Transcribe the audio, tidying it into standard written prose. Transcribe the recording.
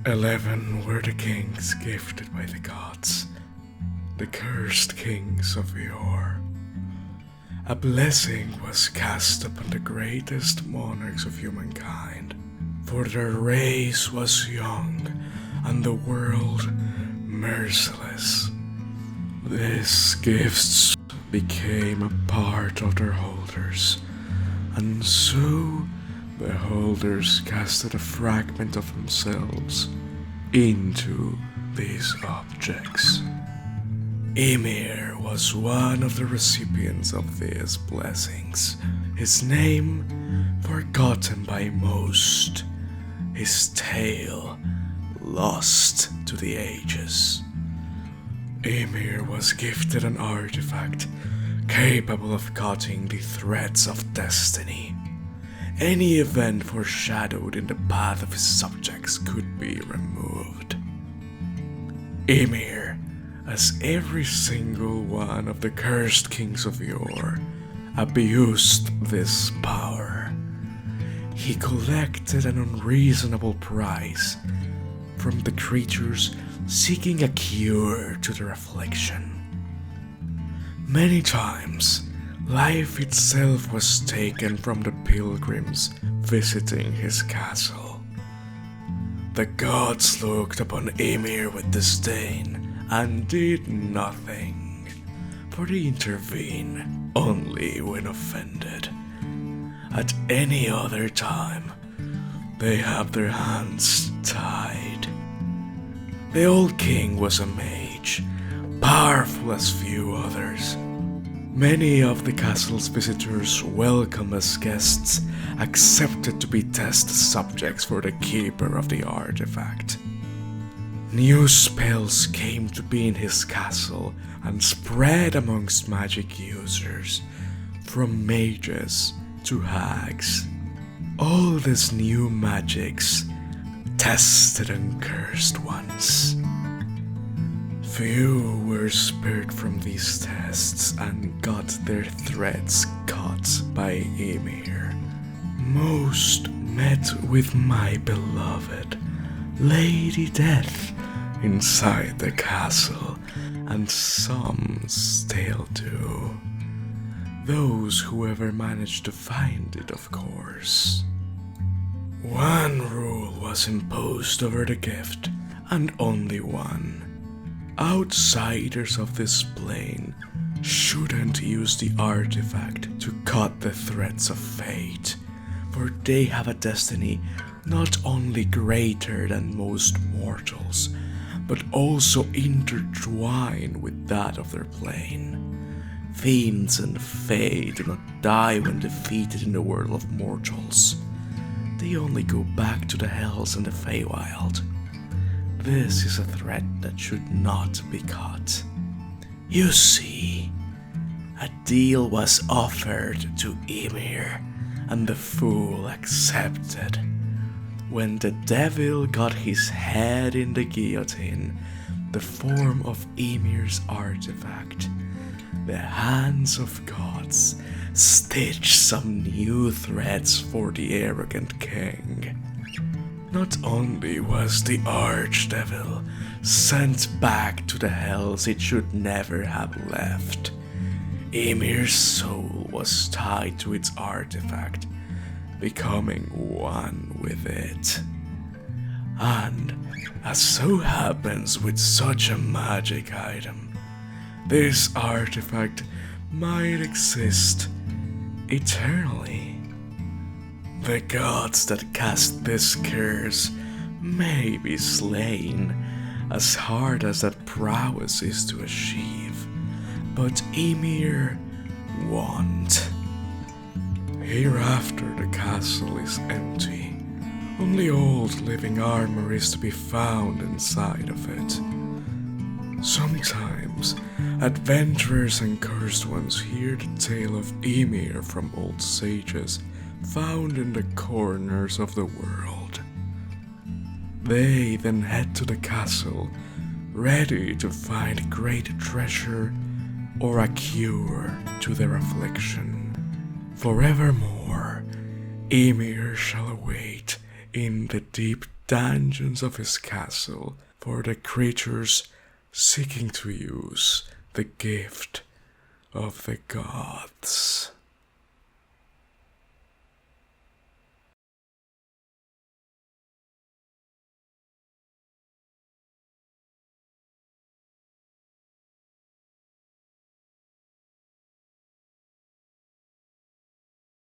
11 were the kings gifted by the gods, the cursed kings of yore. A blessing was cast upon the greatest monarchs of humankind, for their race was young and the world merciless. These gifts became a part of their holders, and so the holders casted a fragment of themselves into these objects. Ymir was one of the recipients of these blessings, his name forgotten by most, his tale lost to the ages. Ymir was gifted an artifact capable of cutting the threads of destiny. Any event foreshadowed in the path of his subjects could be removed. Ymir, as every single one of the cursed kings of yore, abused this power. He collected an unreasonable price from the creatures seeking a cure to their affliction. Many times, life itself was taken from the pilgrims visiting his castle. The gods looked upon Ymir with disdain and did nothing, for they intervene only when offended. At any other time, they have their hands tied. The old king was a mage, powerful as few others. Many of the castle's visitors, welcome as guests, accepted to be test subjects for the keeper of the artifact. New spells came to be in his castle and spread amongst magic users, from mages to hags. All these new magics tested and cursed ones. Few were spared from these tests and got their threads cut by Ymir. Most met with my beloved Lady Death inside the castle, and some still do. Those who ever managed to find it, of course. One rule was imposed over the gift, and only one. Outsiders of this plane shouldn't use the artifact to cut the threads of fate, for they have a destiny not only greater than most mortals, but also intertwined with that of their plane. Fiends and Fae do not die when defeated in the world of mortals. They only go back to the hells and the Feywild. This is a thread that should not be cut. You see, a deal was offered to Ymir, and the fool accepted. When the devil got his head in the guillotine, the form of Ymir's artifact, the hands of gods stitched some new threads for the arrogant king. Not only was the archdevil sent back to the hells it should never have left, Ymir's soul was tied to its artifact, becoming one with it. And, as so happens with such a magic item, this artifact might exist eternally. The gods that cast this curse may be slain, as hard as that prowess is to achieve, but Ymir won't. Hereafter the castle is empty. Only old living armor is to be found inside of it. Sometimes, adventurers and cursed ones hear the tale of Ymir from old sages found in the corners of the world. They then head to the castle, ready to find great treasure or a cure to their affliction. Forevermore, Ymir shall await in the deep dungeons of his castle for the creatures seeking to use the gift of the gods.